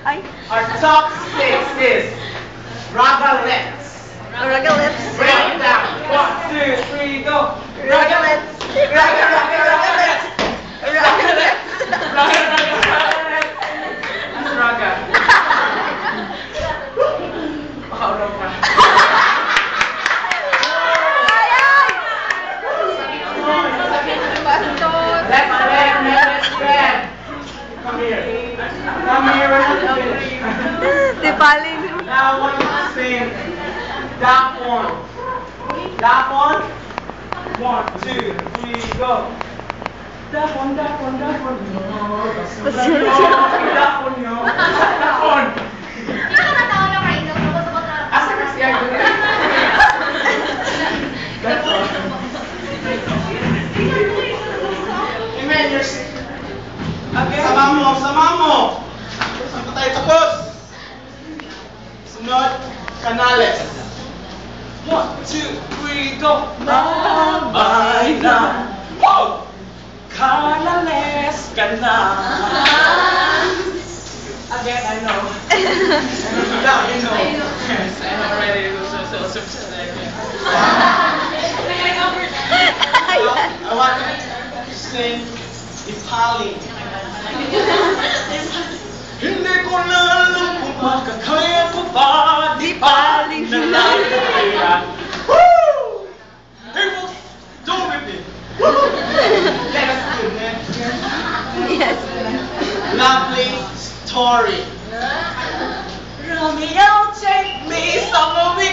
Ay. Our top 6 is Ragalettes. Ragalettes. Break it down. 1, 2, 3, go. Ragalettes. Ragalettes. Ragalettes. That's Raga. Makaulaw ka. Ay, ay! Left leg. Come here. Come here. Di paling. Now I want you to sing that one. That one. 1, 2, 3, go. That one, no. That one, no. That one. Asa ka siya? That's all. Amen, you're sick. Okay. Sama mo. Saan pa tayo tapos? Sunod, Canales. 1, 2, 3, go. Mamay na. Wow! Canales ka na. Again, I know. You know. Yes, I'm already so I want to sing Ipali. Hindi ko na alam kung makakaya ko pa. Di paling na lang kaya. Woo! Hey folks, don't whip me. Let us do it, man. Yes. Lovely story. Romeo, take me somewhere we